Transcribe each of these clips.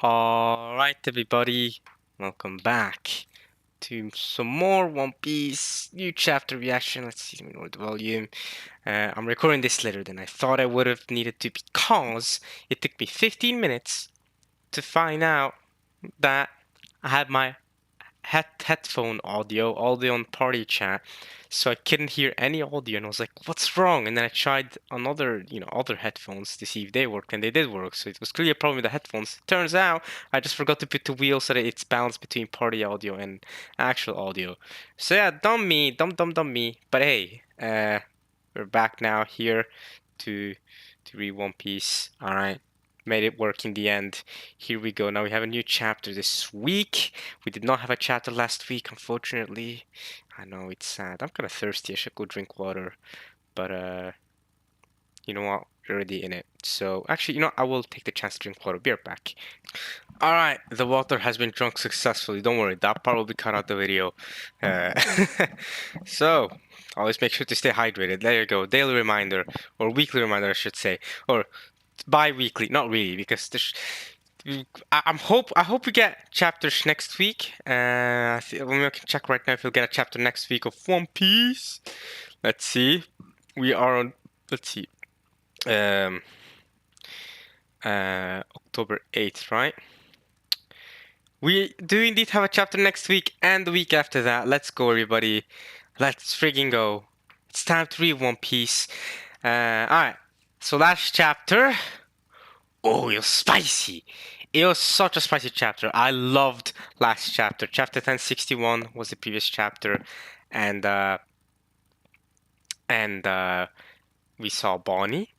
Alright, everybody, welcome back to some more One Piece new chapter reaction. Let's see, let me lower the volume. I'm recording this later than I thought I would have needed to because it took me 15 minutes to find out that I had my headphone audio on party chat, so I couldn't hear any audio, and I was like, "What's wrong?" And then I tried on other headphones to see if they worked, and they did work. So it was clearly a problem with the headphones. Turns out I just forgot to put the wheel so that it's balanced between party audio and actual audio. So yeah, dumb me, dumb me. But hey, we're back now here to read One Piece. All right. Made it work in the end. Here we go. Now we have a new chapter this week. We did not have a chapter last week, unfortunately. I know it's sad. I'm kind of thirsty. I should go drink water. But you know what? We're already in it. So actually, I will take the chance to drink water. Be right back. All right, the water has been drunk successfully. Don't worry, that part will be cut out the video. Uh, so always make sure to stay hydrated. There you go. Daily reminder, or weekly reminder, I should say, or bi-weekly. Not really, because there's. I hope we get chapters next week. I can check right now if we'll get a chapter next week of One Piece. Let's see. We are on. Let's see. October 8th, right? We do indeed have a chapter next week and the week after that. Let's go, everybody. Let's friggin' go. It's time to read One Piece. Alright. So last chapter. Oh, it was spicy. It was such a spicy chapter. I loved last chapter. Chapter 1061 was the previous chapter. And we saw Bonnie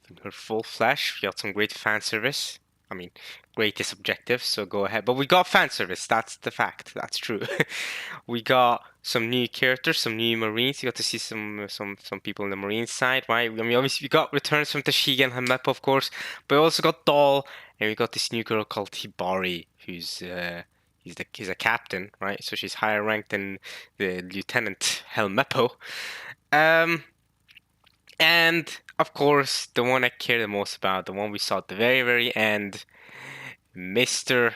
in her full flesh. We got some great fan service. I mean, greatest objective, so go ahead. But we got fan service. That's the fact. That's true. We got some new characters, some new Marines. You got to see some people on the Marine side, right? I mean, obviously we got returns from Tashigi and Helmeppo, of course, but we also got Doll, and we got this new girl called Hibari, who's he's a captain, right? So she's higher ranked than the Lieutenant Helmeppo. And of course, the one I care the most about, the one we saw at the very, very end, Mr.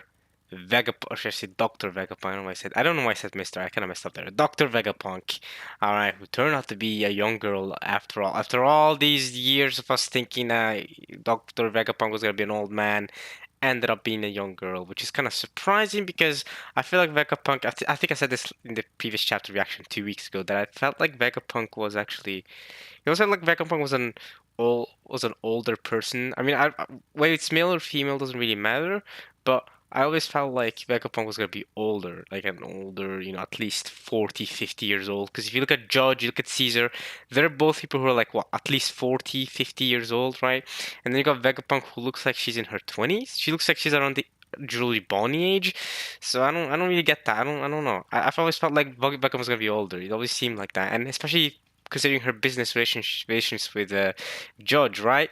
Vegapunk, or should I say Dr. Vegapunk? I don't know why I said Mr. I kind of messed up there. Dr. Vegapunk, all right, who turned out to be a young girl after all. After all these years of us thinking Dr. Vegapunk was gonna be an old man, ended up being a young girl, which is kind of surprising because I feel like Vegapunk. I think I said this in the previous chapter reaction 2 weeks ago that I felt like Vegapunk was actually. It also like Vegapunk was an older person. I mean, whether it's male or female doesn't really matter, but I always felt like Vegapunk was gonna be older, like an older, at least 40, 50 years old. Because if you look at Judge, you look at Caesar, they're both people who are like, what, at least 40, 50 years old, right? And then you got Vegapunk who looks like she's in her 20s. She looks like she's around the Julie Bonnie age. So I don't really get that. I don't know. I've always felt like Vegapunk was gonna be older. It always seemed like that. And especially considering her business relations with Judge, right?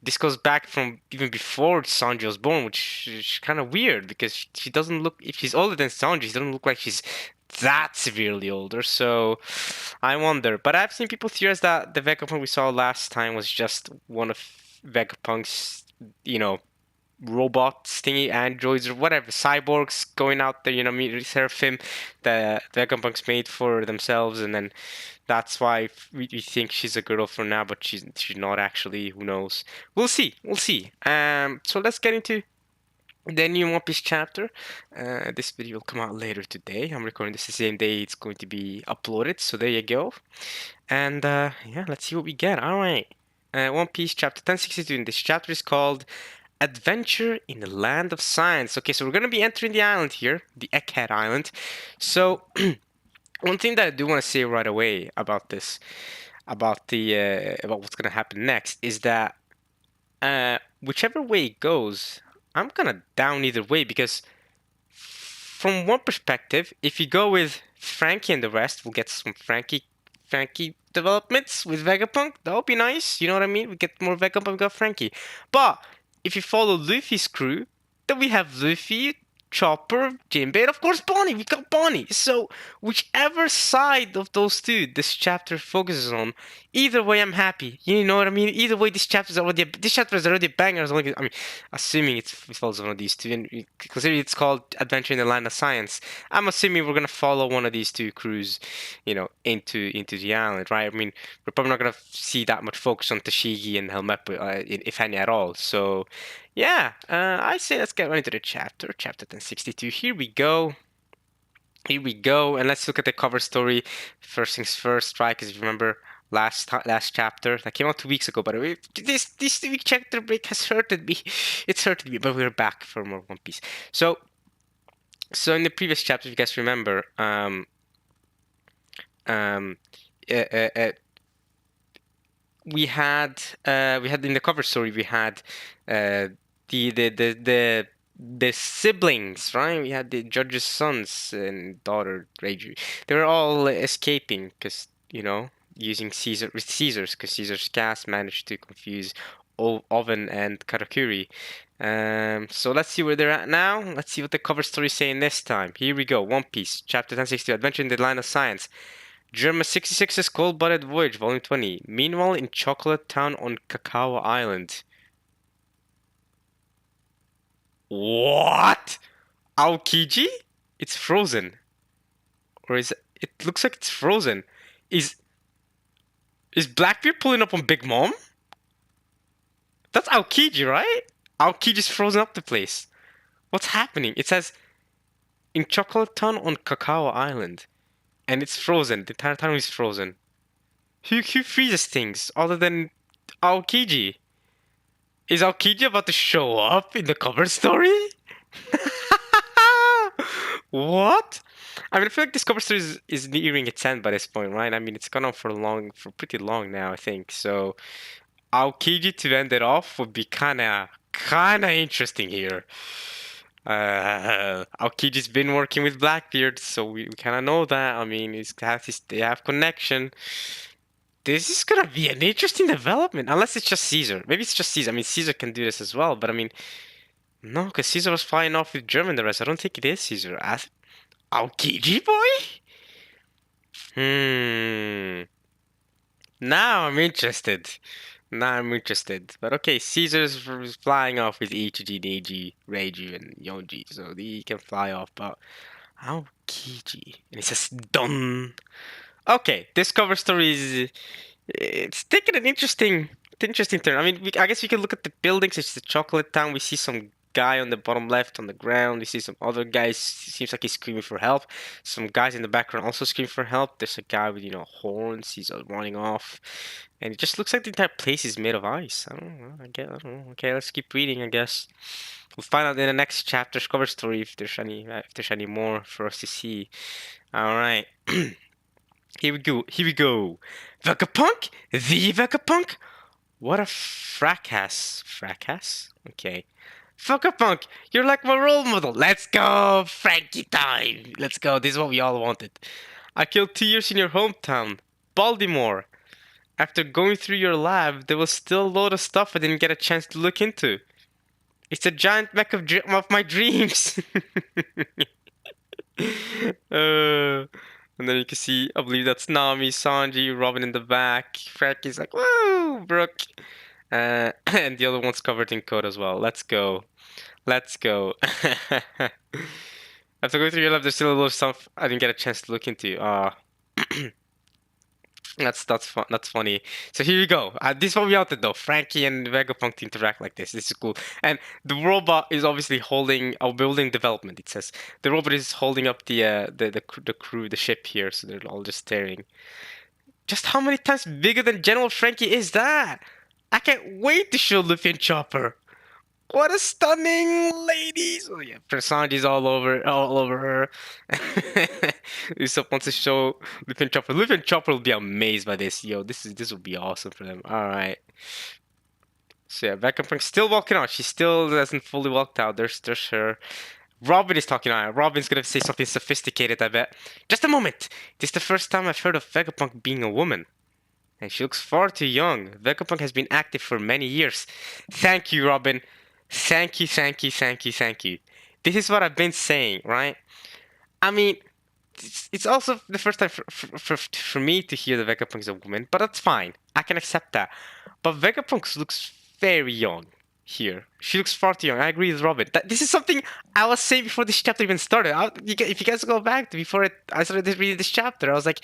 This goes back from even before Sanji was born, which is kind of weird because she doesn't look. If she's older than Sanji, she doesn't look like she's that severely older. So I wonder. But I've seen people theorize that the Vegapunk we saw last time was just one of Vegapunk's, robots, thingy androids or whatever, cyborgs going out there, meet Seraphim, the Vegapunk's made for themselves, and then that's why we think she's a girl for now, but she's not actually. Who knows? We'll see. We'll see. So let's get into the new One Piece chapter. This video will come out later today. I'm recording this the same day it's going to be uploaded, so there you go. And yeah, let's see what we get. All right. One Piece chapter 1062. And this chapter is called Adventure in the Land of Science. Okay, so we're gonna be entering the island here, the Egghead Island. So. One thing that I do want to say right away about this, about what's gonna happen next, is that whichever way it goes, I'm gonna down either way because from one perspective, if you go with Frankie and the rest, we'll get some Frankie developments with Vegapunk. That would be nice. You know what I mean? We get more Vegapunk, we got Frankie. But if you follow Luffy's crew, then we have Luffy, Chopper, Jinbei, and of course Bonnie. We got Bonnie. So whichever side of those two this chapter focuses on Either way, I'm happy. You know what I mean? Either way, this chapter is already a banger. As long as, I mean, assuming it follows one of these two, and considering it's called Adventure in the Land of Science, I'm assuming we're gonna follow one of these two crews, into the island, right? I mean, we're probably not gonna see that much focus on Tashigi and Helmeppo, if any at all. So, yeah, I say let's get right into the chapter, chapter 1062. Here we go. Here we go, and let's look at the cover story. First things first, right? Because if you remember last chapter that came out 2 weeks ago, but this 2 week chapter break has hurted me. It's hurted me, but we're back for more One Piece. So in the previous chapter, if you guys remember, um, uh, uh, uh, we had in the cover story we had uh the siblings, right? We had the judge's sons and daughter Reiju. They were all escaping because using Caesar's because Caesar's gas managed to confuse Oven and Karakuri. So let's see where they're at now. Let's see what the cover story is saying this time. Here we go. One Piece, Chapter 1062, Adventure in the Line of Science. Germa 66's Cold-Blooded Voyage, Volume 20. Meanwhile, in Chocolate Town on Cacao Island. What? Aokiji? It's frozen. Or is it? It looks like it's frozen. Is Blackbeard pulling up on Big Mom? That's Aokiji, right? Aokiji's frozen up the place. What's happening? It says in Chocolate Town on Cacao Island. And it's frozen. The entire town is frozen. Who freezes things other than Aokiji? Is Aokiji about to show up in the cover story? What? I mean, I feel like this cover story is nearing its end by this point, right? I mean, it's gone on for pretty long now, I think. So, Aokiji to end it off would be kinda interesting here. Aokiji's been working with Blackbeard, so we kind of know that. I mean, they have connection. This is gonna be an interesting development, unless it's just Caesar. Maybe it's just Caesar. I mean, Caesar can do this as well, but I mean, no, because Caesar was flying off with German the rest. I don't think it is Caesar. Aokiji boy? Hmm. Now I'm interested. But okay, Caesar's flying off with Ichiji, Neji, Reiju, and Yonji, so he can fly off, but Aokiji. And it says done. Okay, this cover story is it's taking an interesting turn. I mean, I guess we can look at the buildings. It's the chocolate town. We see some guy on the bottom left on the ground. We see some other guys. Seems like he's screaming for help. Some guys in the background also scream for help. There's a guy with horns. He's running off, and it just looks like the entire place is made of ice. I don't know. I don't know. Okay, let's keep reading. I guess we'll find out in the next chapter's cover story if there's any more for us to see. All right. Here we go. Vegapunk? The Vegapunk? What a fracas. Fracas? Okay. Vegapunk, you're like my role model. Let's go, Frankie time. Let's go. This is what we all wanted. I killed 2 years in your hometown, Baltimore. After going through your lab, there was still a load of stuff I didn't get a chance to look into. It's a giant mech of my dreams. And then you can see, I believe that's Nami, Sanji, Robin in the back. Frankie's like, woo, Brooke. And the other one's covered in code as well. Let's go. After going through your lab, there's still a little stuff I didn't get a chance to look into. That's fun. That's funny. So here we go. This is what we wanted though. Frankie and Vegapunk to interact like this. This is cool. And the robot is obviously holding a building development. It says the robot is holding up the crew, the ship here. So they're all just staring. Just how many times bigger than General Frankie is that? I can't wait to show Luffy and Chopper. What a stunning ladies! Oh yeah, Sanji's all over her. Usopp wants to show Luffy and Chopper. Luffy and Chopper will be amazed by this. Yo, this will be awesome for them. All right. So yeah, Vegapunk's still walking out. She still hasn't fully walked out. There's her. Robin is talking now. Robin's gonna say something sophisticated, I bet. Just a moment. This is the first time I've heard of Vegapunk being a woman. And she looks far too young. Vegapunk has been active for many years. Thank you, Robin. Thank you. This is what I've been saying, right? I mean, it's also the first time for me to hear that Vegapunk is a woman, but that's fine. I can accept that. But Vegapunk looks very young here. She looks far too young. I agree with Robin. This is something I was saying before this chapter even started. If you guys go back to before I started reading this chapter, I was like,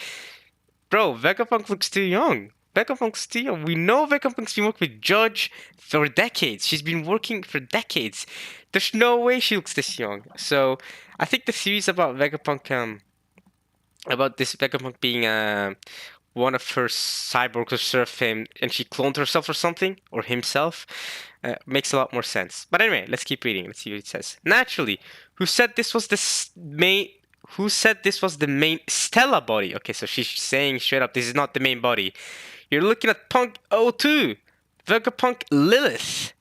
bro, Vegapunk looks too young. Vegapunk's too young. We know Vegapunk's been working with Judge for decades. She's been working for decades. There's no way she looks this young. So I think the theories about Vegapunk, about this Vegapunk being one of her cyborgs who served him and she cloned herself or something, or himself, makes a lot more sense. But anyway, let's keep reading. Let's see what it says. Naturally, who said this was the main Stella body? Okay, so she's saying straight up, this is not the main body. You're looking at Punk O2, Vegapunk Lilith.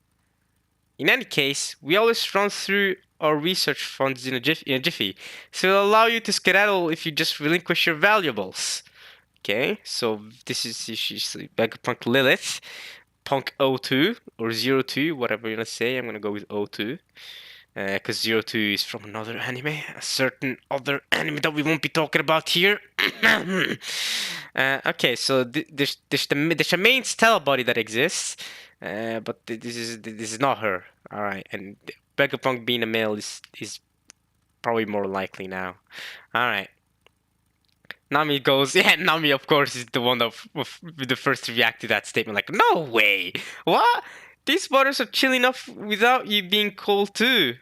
In any case, we always run through our research funds in a jiffy, so it'll allow you to skedaddle if you just relinquish your valuables. Okay, so this is she's Vegapunk Lilith, Punk O2 or 02, whatever you want to say. I'm gonna go with O2. Because 02 is from another anime, a certain other anime that we won't be talking about here. Okay, so there's a main Stella body that exists, but this is not her. All right, and Vegapunk being a male is probably more likely now. All right. Nami goes, yeah, Nami, of course, is the one of the first to react to that statement. Like, no way! What? These waters are chill enough without you being cold too.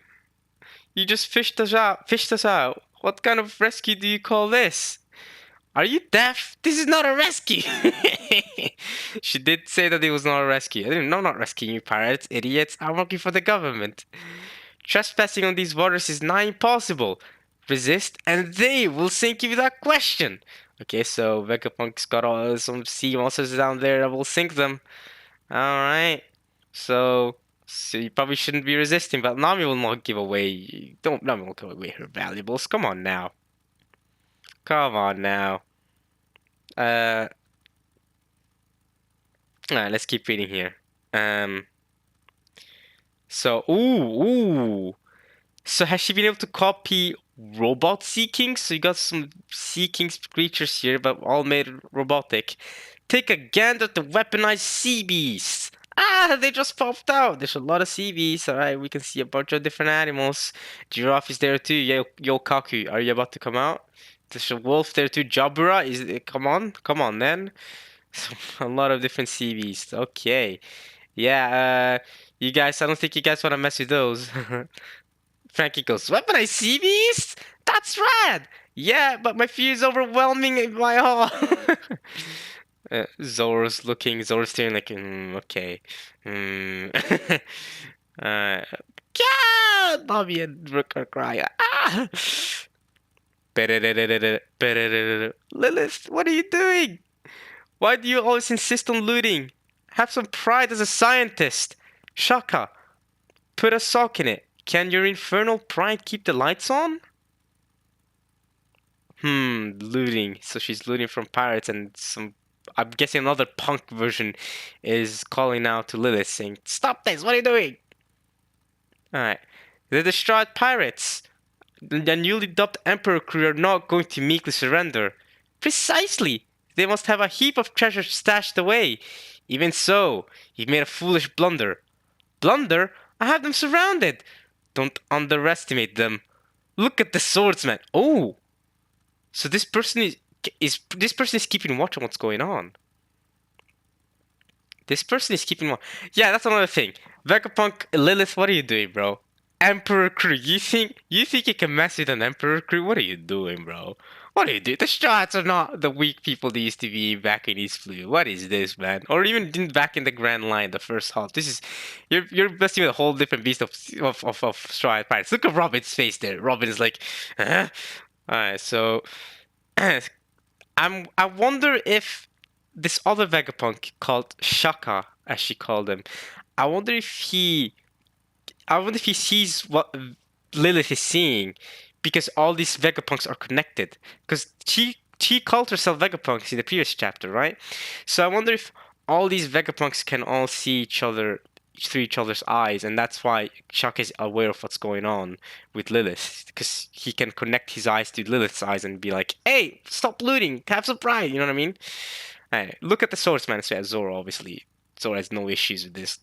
You just fished us out. What kind of rescue do you call this? Are you deaf? This is not a rescue. She did say that it was not a rescue. I didn't know, not rescuing you pirates, idiots. I'm working for the government. Trespassing on these waters is nigh impossible. Resist, and they will sink you without question. Okay, so Vegapunk's got some sea monsters down there that will sink them. Alright. So you probably shouldn't be resisting, but Nami will not give away. Nami won't give away her valuables. Come on now. Come on now. Alright, let's keep reading here. Ooh. So has she been able to copy robot sea kings? So you got some sea kings creatures here, but all made robotic. Take a gander at the weaponized sea beasts. Ah, they just popped out. There's a lot of sea beasts. All right, we can see a bunch of different animals. Giraffe is there too. Yokaku, are you about to come out? There's a wolf there too. Jabura is. Come on, then. A lot of different sea beasts. Okay, yeah. You guys, I don't think you guys want to mess with those. Frankie goes, weaponized sea beasts? That's rad! Yeah, but my fear is overwhelming in my hall. Zoro's staring like, okay. Yeah! Bobby and Rook are crying. Ah! Lilith, what are you doing? Why do you always insist on looting? Have some pride as a scientist. Shaka, put a sock in it. Can your infernal pride keep the lights on? Looting. So she's looting from pirates, and I'm guessing another punk version is calling out to Lilith saying, stop this, what are you doing? Alright. The distraught pirates, the newly dubbed Emperor crew, are not going to meekly surrender. Precisely! They must have a heap of treasure stashed away. Even so, you've made a foolish blunder. Blunder? I have them surrounded. Don't underestimate them. Look at the swordsman. Oh! So this person is keeping watch on what's going on. This person is keeping watch. Yeah, that's another thing. Vegapunk, Lilith, what are you doing, bro? Emperor crew. You think you can mess with an Emperor crew? What are you doing, bro? What are you doing? The Strats are not the weak people they used to be back in East Blue. What is this, man? Or even back in the Grand Line, the first halt. This is you're messing with a whole different beast of Strat pirates. Look at Robin's face there. Robin is like, huh? Alright, so I wonder if this other Vegapunk called Shaka, as she called him, I wonder if he sees what Lilith is seeing, because all these Vegapunks are connected. Because she called herself Vegapunks in the previous chapter, right? So I wonder if all these Vegapunks can all see each other through each other's eyes, and that's why Chuck is aware of what's going on with Lilith, because he can connect his eyes to Lilith's eyes and be like, "Hey, stop looting, have some pride." You know what I mean? Look at the swordsman, so Zoro, obviously. Zoro has no issues with this.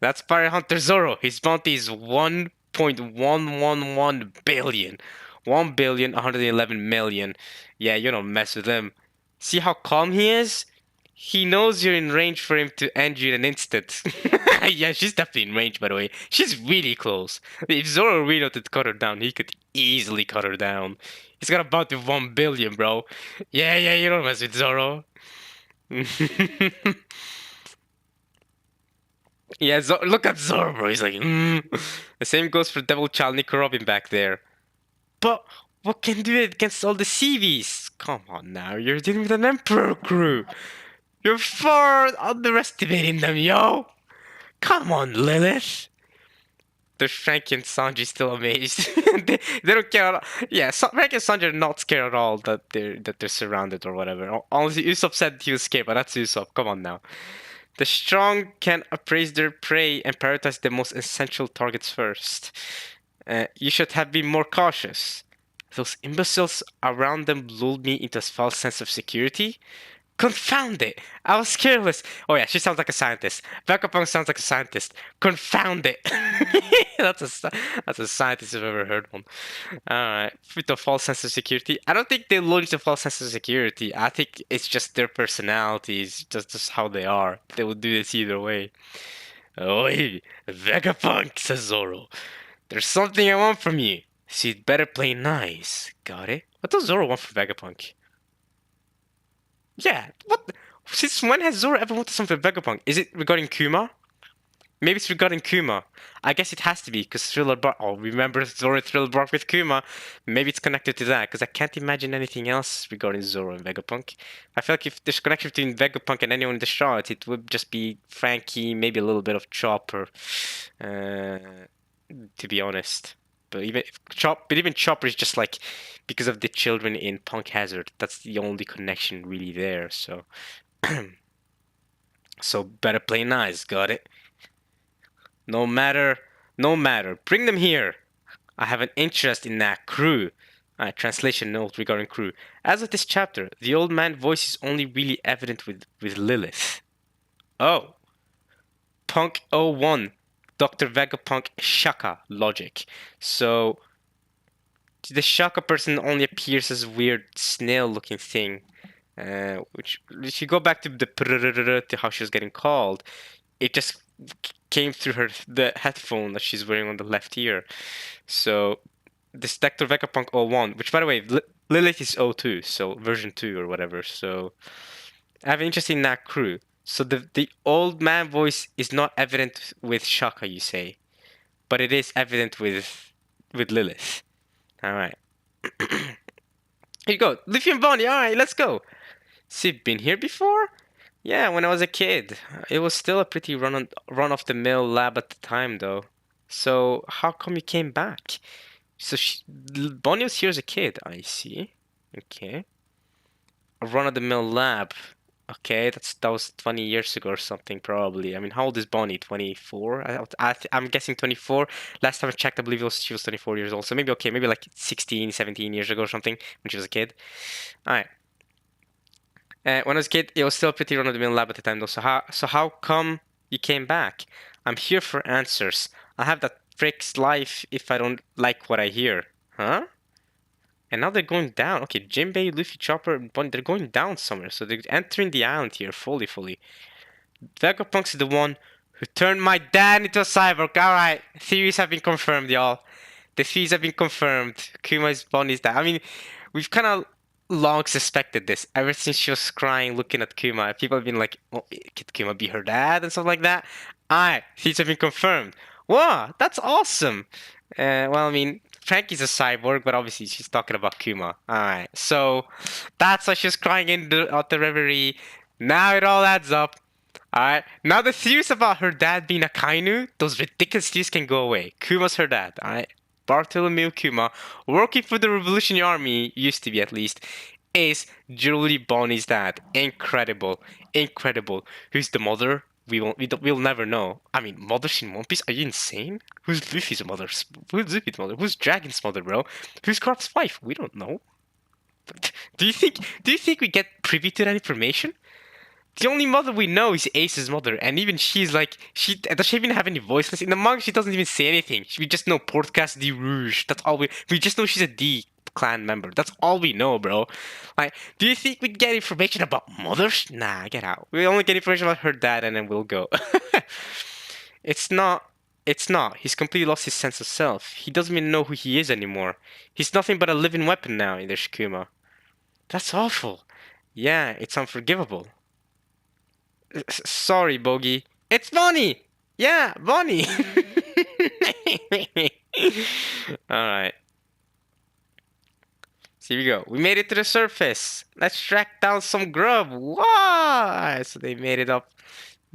That's Pirate Hunter Zoro. His bounty is 1.111 billion. 1,111,000,000. Yeah, you don't mess with him. See how calm he is? He knows you're in range for him to end you in an instant. Yeah, she's definitely in range, by the way. She's really close. If Zoro really wanted to cut her down, he could easily cut her down. He's got about to 1 billion, bro. Yeah, you don't mess with Zoro. Yeah, look at Zoro, bro. He's like, The same goes for Devil Child Nico Robin back there. But what can do it against all the CVs? Come on now, you're dealing with an Emperor crew. You're far underestimating them, yo. Come on, Lilith. The Frank and Sanji still amazed. They don't care. Yeah, Frank and Sanji are not scared at all that they're surrounded or whatever. Honestly, Usopp said he was scared, but that's Usopp. Come on now. The strong can appraise their prey and prioritize the most essential targets first. You should have been more cautious. Those imbeciles around them lulled me into a false sense of security. Confound it! I was careless. Oh yeah, she sounds like a scientist. Vegapunk sounds like a scientist. Confound it! that's a scientist I've ever heard one. Alright, with the false sense of security. I don't think they launched the false sense of security. I think it's just their personalities, just how they are. They will do this either way. Oi, Vegapunk, says Zoro. There's something I want from you. So you'd better play nice. Got it? What does Zoro want from Vegapunk? Yeah, what? Since when has Zoro ever wanted something from Vegapunk? Is it regarding Kuma? Maybe it's regarding Kuma. I guess it has to be, because Thriller Bark... Oh, remember Zoro Thriller Bark with Kuma? Maybe it's connected to that, because I can't imagine anything else regarding Zoro and Vegapunk. I feel like if there's a connection between Vegapunk and anyone in the shot, it would just be Frankie, maybe a little bit of Chopper, to be honest. But even Chopper is just like because of the children in Punk Hazard. That's the only connection really there. So, so better play nice. Got it. No matter. Bring them here. I have an interest in that crew. Translation note regarding crew. As of this chapter, the old man voice is only really evident with Lilith. Oh. Punk 01. Dr. Vegapunk Shaka logic. So the Shaka person only appears as a weird snail-looking thing, which if you go back to to how she was getting called, it just came through the headphone that she's wearing on the left ear. So this Dr. Vegapunk 01, which by the way, Lilith is 02, so version 2 or whatever. So I have an interest in that crew. So the old man voice is not evident with Shaka, you say, but it is evident with Lilith. All right. Here you go, Luffy and Bonnie. All right, let's go. So you've been here before? Yeah, when I was a kid. It was still a pretty run of the mill lab at the time, though. So how come you came back? So Bonnie was here as a kid. I see. Okay. A run of the mill lab. Okay, that was 20 years ago or something, probably. I mean, how old is Bonnie? 24? I'm guessing 24. Last time I checked, I believe she was 24 years old. So maybe, okay, maybe like 16, 17 years ago or something when she was a kid. All right. When I was a kid, it was still a pretty run-of-the-mill lab at the time, though. So how come you came back? I'm here for answers. I'll have that prick's life if I don't like what I hear. Huh? And now they're going down. Okay, Jinbei, Luffy, Chopper, Bonnie, they're going down somewhere. So they're entering the island here fully. Vegapunk's the one who turned my dad into a cyborg. Alright, theories have been confirmed, y'all. The theories have been confirmed. Kuma's Bonnie's dad. I mean, we've kind of long suspected this. Ever since she was crying looking at Kuma. People have been like, oh, could Kuma be her dad and stuff like that? Alright, theories have been confirmed. Wow, that's awesome. Well, I mean, Frankie's a cyborg, but obviously she's talking about Kuma. Alright, so that's why she's crying at the reverie. Now it all adds up. Alright, now the theories about her dad being a Kainu, those ridiculous theories can go away. Kuma's her dad, alright? Bartholomew Kuma, working for the Revolutionary Army, used to be at least, is Julie Bonnie's dad. Incredible. Incredible. Who's the mother? We'll never know. I mean, mothers in One Piece? Are you insane? Who's Luffy's mother? Who's Luffy's mother? Who's Dragon's mother, bro? Who's Carp's wife? We don't know. Do you think we get privy to that information? The only mother we know is Ace's mother, and even she's like, she does she even have any voiceless in the manga? She doesn't even say anything. We just know Portcast de Rouge. That's all we just know she's a D clan member. That's all we know, bro. Like, do you think we'd get information about mothers? Nah, get out. We only get information about her dad, and then we'll go. It's not. It's not. He's completely lost his sense of self. He doesn't even know who he is anymore. He's nothing but a living weapon now in their Shikuma. That's awful. Yeah, it's unforgivable. Sorry, Bogey. It's Bonnie! Yeah, Bonnie! Alright. So here we go. We made it to the surface. Let's track down some grub. Why? So they made it up.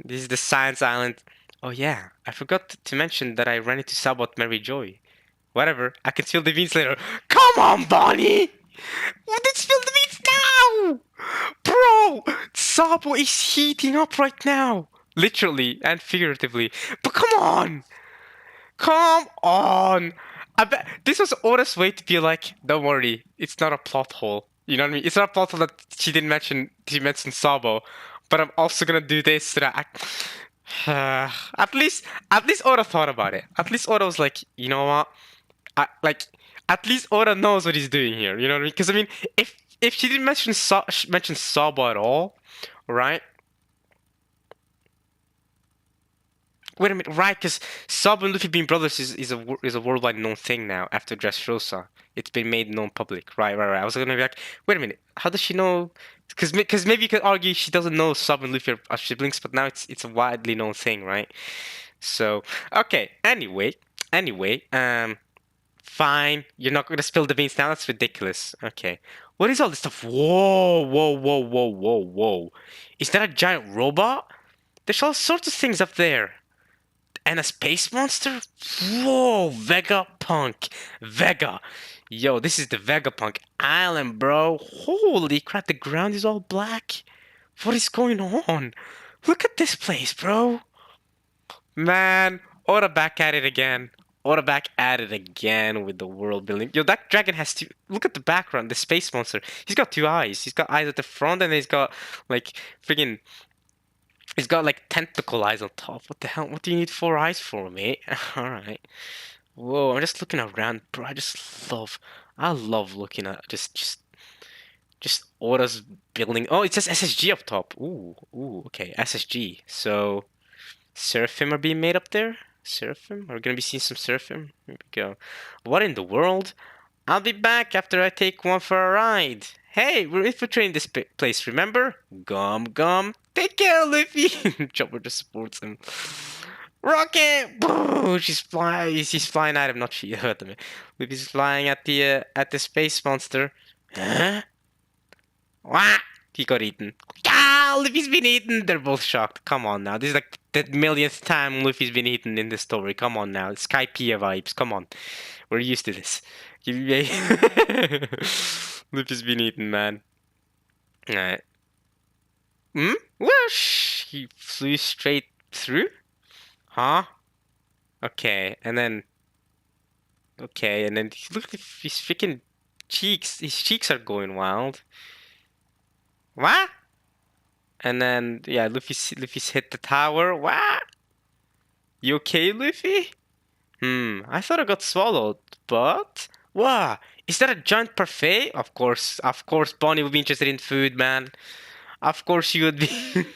This is the Science Island. Oh yeah, I forgot to mention that I ran into Sabot Mary Joy. Whatever, I can spill the beans later. Come on, Bonnie! Let's spill the beans now! Bro! Sabo is heating up right now! Literally and figuratively. But come on! Come on! I bet this was Oda's way to be like, don't worry, it's not a plot hole. You know what I mean? It's not a plot hole that she mentioned Sabo, but I'm also gonna do this so that at least Oda thought about it. At least Oda was like, you know what? At least Oda knows what he's doing here. You know what I mean? Because I mean, if she didn't mention Sabo at all, right? Wait a minute, right? Because Sabo and Luffy being brothers is a worldwide known thing now after Dressrosa. It's been made known public. Right. I was gonna be like, wait a minute, how does she know? Because maybe you could argue she doesn't know Sabo and Luffy are siblings, but now it's a widely known thing, right? So okay. Anyway, fine. You're not gonna spill the beans now. That's ridiculous. Okay. What is all this stuff? Whoa. Is that a giant robot? There's all sorts of things up there. And a space monster? Whoa, Vegapunk. Vega. Yo, this is the Vegapunk Island, bro. Holy crap, the ground is all black. What is going on? Look at this place, bro. Man, Oda back at it again. Oda back at it again with the world building. Yo, that dragon has two. Look at the background, the space monster. He's got two eyes. He's got eyes at the front, and he's got like freaking. He's got like tentacle eyes on top. What the hell? What do you need four eyes for, mate? All right. Whoa, I'm just looking around, bro. I love looking at just Oda's building. Oh, it says SSG up top. Ooh, okay, SSG. So. Seraphim are being made up there? Seraphim? Are we gonna be seeing some Seraphim? Here we go. What in the world? I'll be back after I take one for a ride. Hey, we're infiltrating this place, remember? Gum. Take care, Luffy! Chopper just supports him. Rocket! Boo! She's flying at him, not she. Luffy's flying at the space monster. Huh? What? He got eaten. Ah, Luffy's been eaten. They're both shocked. Come on now. This is like the millionth time Luffy's been eaten in this story. Come on now. Skypiea vibes. Come on. We're used to this. Luffy's been eaten, man. Alright. Whoosh! He flew straight through? Huh? Okay, and then... Okay, and then look at his freaking cheeks. His cheeks are going wild. What? And then, yeah, Luffy's hit the tower. What? You okay, Luffy? I thought I got swallowed, but... What? Is that a giant parfait? Of course, Bonnie would be interested in food, man. Of course you would be.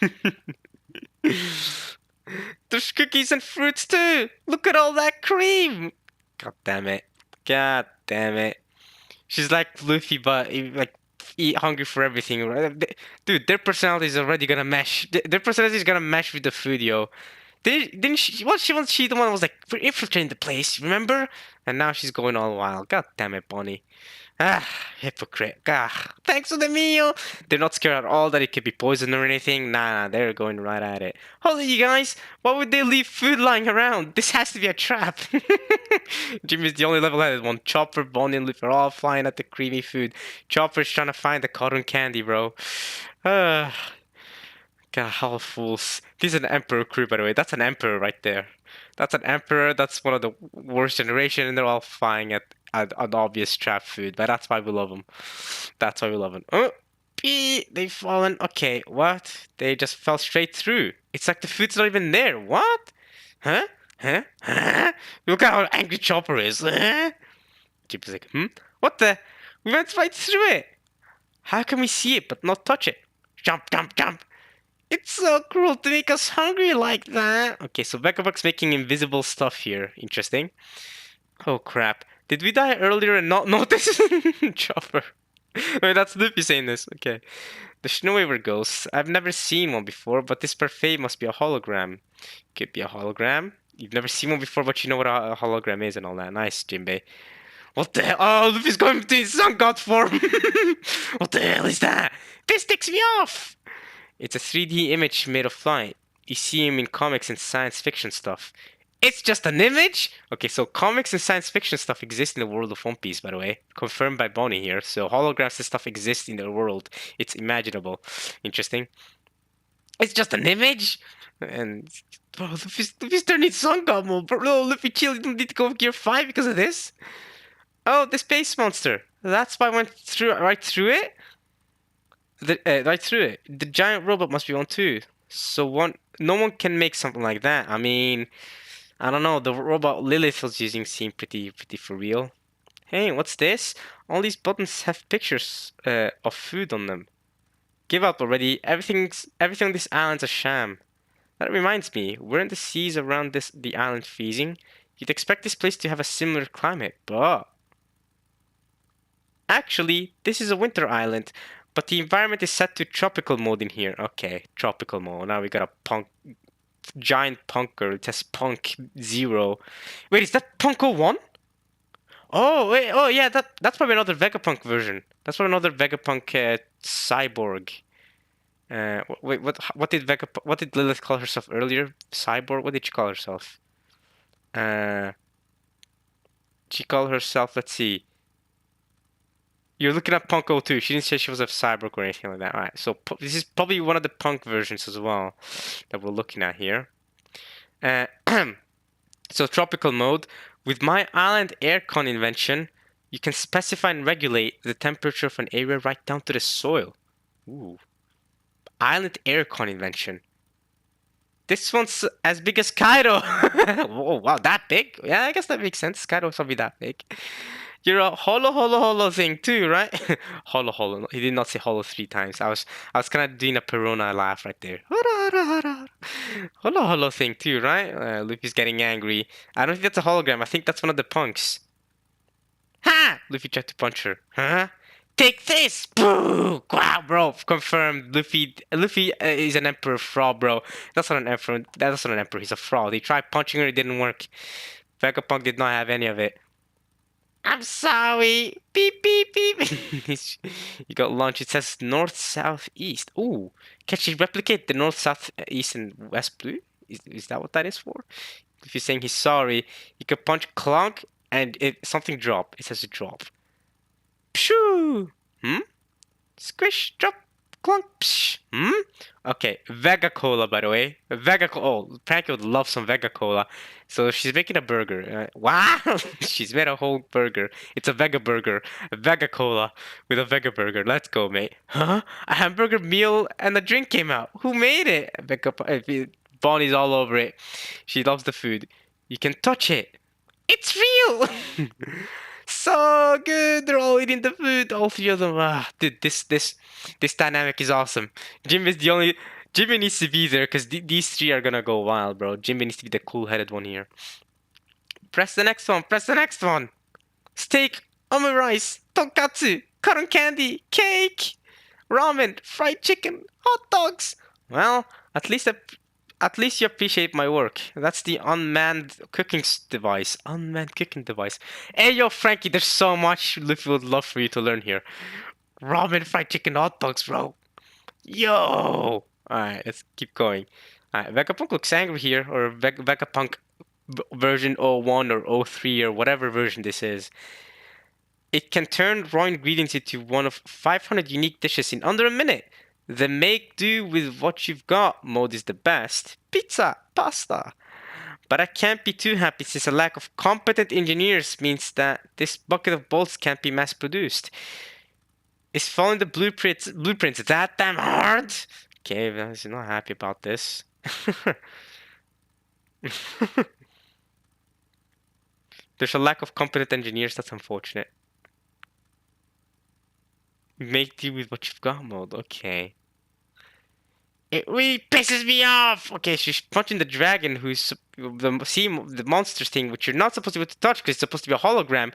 There's cookies and fruits too! Look at all that cream! God damn it. She's like Luffy, but like eat hungry for everything, right? Dude, their personality is already gonna mesh. Their personality is gonna mesh with the food, yo. Didn't she? What she the one that was like infiltrating the place, remember? And now she's going all wild. God damn it, Bonnie. Ah, hypocrite. Ah, thanks for the meal. They're not scared at all that it could be poison or anything. Nah, they're going right at it. Holy, you guys, why would they leave food lying around? This has to be a trap. Jimmy's the only level-headed one. Chopper, Bonnie, and Luffy are all flying at the creamy food. Chopper's trying to find the cotton candy, bro. God, hell fools. This is an Emperor crew, by the way. That's an Emperor right there. That's an Emperor. That's one of the worst generation, and they're all flying at an obvious trap food. But that's why we love them. That's why we love them. Oh, they've fallen. Okay, what? They just fell straight through. It's like the food's not even there. What? Huh? Huh? Huh? Look at how angry Chopper is. Huh? Jeep is like, What the? We went right through it. How can we see it but not touch it? Jump, jump, jump. It's so cruel to make us hungry like that. Okay, so Vegabug's making invisible stuff here. Interesting. Oh crap. Did we die earlier and not notice? Chopper. Wait, that's Luffy saying this. Okay. The Snowwaver ghosts. I've never seen one before, but this parfait must be a hologram. Could be a hologram. You've never seen one before, but you know what a hologram is and all that. Nice, Jinbei. What the hell? Oh, Luffy's going to his sun god form. What the hell is that? This ticks me off. It's a 3D image made of light. You see him in comics and science fiction stuff. It's just an image? Okay, so comics and science fiction stuff exist in the world of One Piece, by the way. Confirmed by Bonnie here. So holograms and stuff exist in their world. It's imaginable. Interesting. It's just an image? And bro, Luffy's turning sun god mode. Bro, Luffy chill, you don't need to go gear 5 because of this? Oh, the space monster. That's why I went through right through it? Right through it. The giant robot must be one too. So no one can make something like that. I mean, I don't know. The robot Lilith was using seemed pretty for real. Hey, what's this? All these buttons have pictures of food on them. Give up already. Everything on this island's a sham. That reminds me, weren't the seas around the island freezing? You'd expect this place to have a similar climate, but actually, this is a winter island. But the environment is set to tropical mode in here. Okay, tropical mode. Now we got a giant punker. It says Punk 0. Wait, is that Punko 1? Oh, wait, oh yeah, that's probably another Vegapunk version. That's probably another Vegapunk cyborg. Wait, what did Lilith call herself earlier? Cyborg? What did she call herself? She called herself, let's see. You're looking at Punk 02. She didn't say she was a cyborg or anything like that. Alright, so this is probably one of the Punk versions as well that we're looking at here. So tropical mode. With my island aircon invention, you can specify and regulate the temperature of an area right down to the soil. Ooh. Island aircon invention. This one's as big as Kaido. Oh, wow, that big? Yeah, I guess that makes sense. Kaido's probably that big. You're a holo thing too, right? Holo. He did not say holo 3 times. I was kind of doing a Perona laugh right there. Holo thing too, right? Luffy's getting angry. I don't think that's a hologram. I think that's one of the punks. Ha! Luffy tried to punch her. Huh? Take this! Boo! Wow, bro. Confirmed. Luffy is an emperor fraud, bro. That's not an emperor. That's not an emperor. He's a fraud. He tried punching her. It didn't work. Vegapunk did not have any of it. I'm sorry. Beep, beep, beep. You got launch. It says north, south, east. Ooh. Can she replicate the north, south, east, and west blue? Is that what that is for? If you're saying he's sorry, you can punch clunk and something drop. It says a drop. Pshoo! Squish, drop, clunk, psh. Okay, Vega Cola, by the way. Vega Cola. Oh, Frankie would love some Vega Cola. So she's making a burger. Wow! She's made a whole burger. It's a Vega burger. A Vega Cola with a Vega burger. Let's go, mate. Huh? A hamburger meal and a drink came out. Who made it? Bonnie's all over it. She loves the food. You can touch it. It's real! So good. They're all eating the food. All 3 of them. Dude, this dynamic is awesome. Jimmy needs to be there because these 3 are gonna go wild, bro. Jimmy needs to be the cool-headed one here. Press the next one. Press the next one. Steak, omurice, tonkatsu, cotton candy, cake, ramen, fried chicken, hot dogs. Well, at least you appreciate my work. That's the unmanned cooking device. Unmanned cooking device. Hey, yo, Frankie, there's so much Luffy would love for you to learn here. Ramen, fried chicken, hot dogs, bro. Yo! Alright, let's keep going. Alright, Vegapunk looks angry here, or Vegapunk version 01 or 03 or whatever version this is. It can turn raw ingredients into one of 500 unique dishes in under a minute. The make do with what you've got mode is the best. Pizza, pasta. But I can't be too happy since a lack of competent engineers means that this bucket of bolts can't be mass produced. Is following the blueprints that damn hard? Okay, well, he's not happy about this. There's a lack of competent engineers, that's unfortunate. Make do with what you've got mode, okay. It really pisses me off! Okay, she's punching the dragon who's the monster thing, which you're not supposed to be able to touch because it's supposed to be a hologram.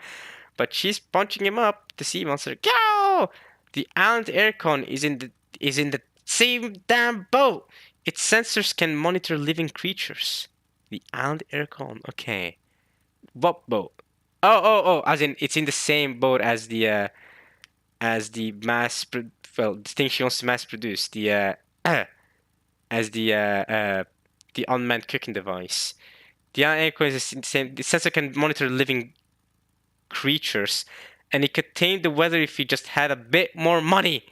But she's punching him up, the sea monster. Go! The island aircon is in the same damn boat. Its sensors can monitor living creatures. The island aircon, okay. What boat? Oh, as in it's in the same boat as the the thing she wants to mass produce, as the unmanned cooking device. The island aircon is the same. The sensor can monitor living creatures, and it could tame the weather if you just had a bit more money.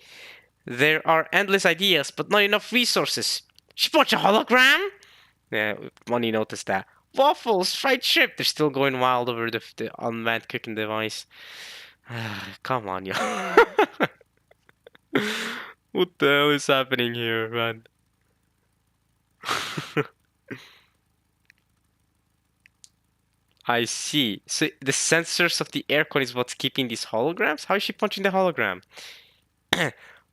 There are endless ideas, but not enough resources. She bought a hologram? Yeah, Money noticed that. Waffles, fried shrimp. They're still going wild over the unmanned cooking device. Come on, yo. What the hell is happening here, man? I see. So the sensors of the aircon is what's keeping these holograms? How is she punching the hologram?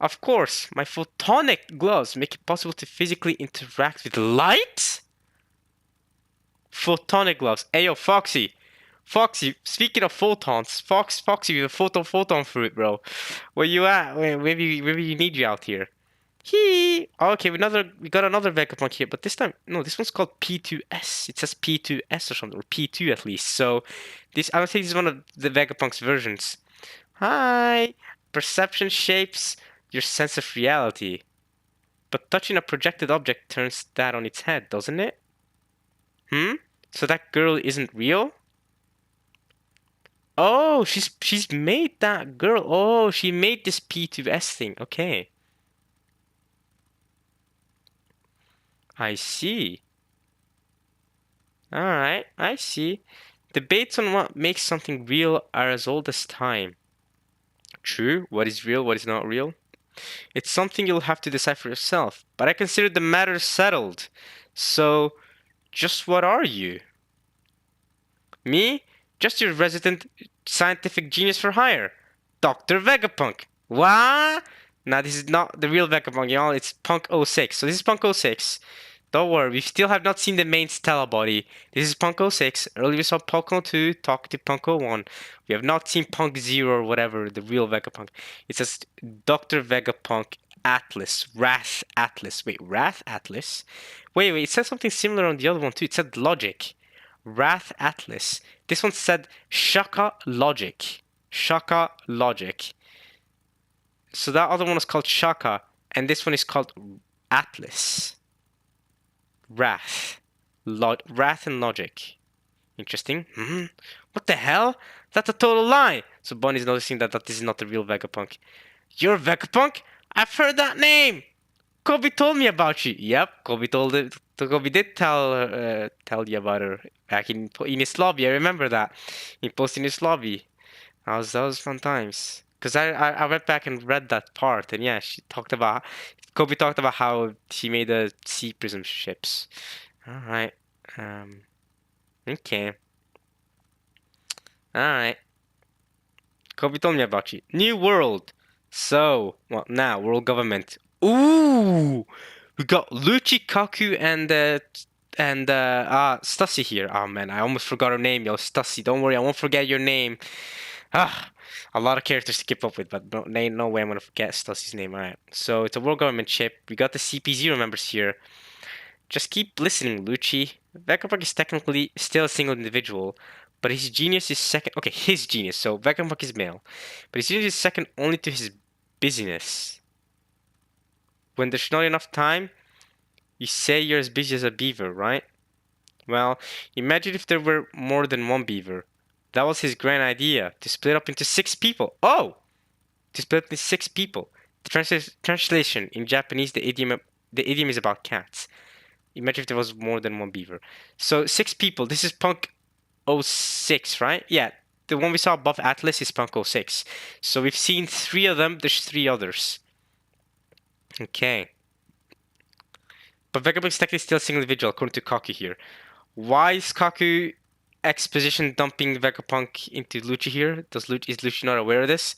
Of course, my photonic gloves make it possible to physically interact with light? Photonic gloves. Ayo, Foxy. Foxy, speaking of photons, Foxy with a photon fruit, bro. Where you at? Maybe you need you out here. Okay, we got another Vegapunk here, but this time no, this one's called P2S. It says P2S or something, or P2 at least. So I would say this is one of the Vegapunk's versions. Hi. Perception shapes your sense of reality. But touching a projected object turns that on its head, doesn't it? So that girl isn't real? Oh, she's made that girl. Oh, she made this P2S thing. Okay. I see. Alright, I see. Debates on what makes something real are as old as time. True, what is real, what is not real? It's something you'll have to decide for yourself, but I consider the matter settled. So, just what are you? Me? Just your resident scientific genius for hire. Dr. Vegapunk. What? Now, this is not the real Vegapunk, y'all. It's Punk '06. So, this is Punk '06. Don't worry, we still have not seen the main Stella body. This is Punk '06. Earlier we saw Punk '02, talk to Punk '01. We have not seen Punk Zero or whatever, the real Vegapunk. It says Dr. Vegapunk Atlas. Wrath Atlas. Wait, Wrath Atlas? Wait, it said something similar on the other one too. It said Logic. Wrath Atlas. This one said Shaka Logic. Shaka Logic. So that other one was called Shaka, and this one is called Atlas. Wrath. Wrath and Logic. Interesting. What the hell? That's a total lie. So Bonnie's noticing that this is not the real Vegapunk. You're Vegapunk? I've heard that name. Kobe told me about you. Yep, Kobe did tell you about her back in his lobby. I remember that. He posted in his lobby. That was fun times. Cause I went back and read that part, and yeah, Kobe talked about how she made the sea prism ships. All right. Okay. All right. Kobe told me about you. New world. So, what now? World government. Ooh, we got Lucci, Kaku, and Stussy here. Oh man, I almost forgot her name, yo. Stussy, don't worry, I won't forget your name. A lot of characters to keep up with, but ain't no way I'm gonna forget Stussy's name. Alright, so it's a world government ship. We got the CP0 members here. Just keep listening, Lucci. Vegapunk is technically still a single individual, but his genius is second. Okay, his genius. So Vegapunk is male, but his genius is second only to his busyness. When there's not enough time, you say you're as busy as a beaver, right? Well, imagine if there were more than one beaver. That was his grand idea, to split up into 6 people. Oh! To split up into 6 people. Translation in Japanese, the idiom is about cats. Imagine if there was more than one beaver. So 6 people. This is Punk '06, right? Yeah, the one we saw above Atlas is Punk '06. So we've seen 3 of them. There's 3 others. Okay. But Vegapunk is technically still a single individual, according to Kaku here. Why is Kaku exposition dumping Vegapunk into Lucci here? Is Lucci not aware of this?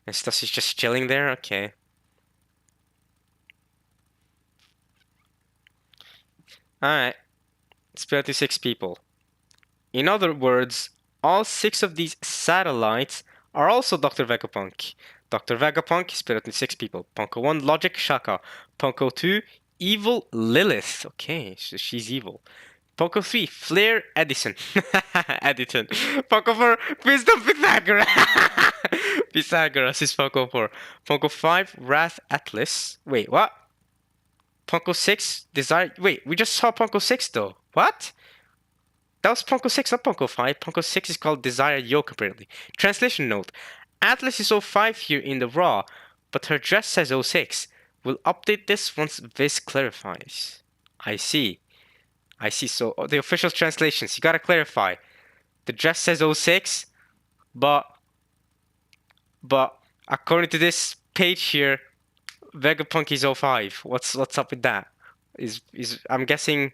And Stussie's just chilling there? Okay. Alright. Split into 6 people. In other words, all 6 of these satellites are also Dr. Vegapunk. Dr. Vegapunk is split into 6 people. Punko 1, Logic, Shaka. Punko 2, Evil Lilith. Okay, so she's evil. Punko 3, Flair Edison. Edison. Punko 4, Wisdom Pythagoras. Pythagoras is Punko 4. Punko 5, Wrath Atlas. Wait, what? Punko 6, Desire. Wait, we just saw Punko 6 though. What? That was Punko 6, not Punko 5. Punko 6 is called Desire Yoke, apparently. Translation note. Atlas is 05 here in the raw, but her dress says 06. We'll update this once Viz clarifies. I see. I see. So the official translations, you gotta clarify. The dress says 06, but according to this page here, Vegapunk is 05. What's up with that? I'm guessing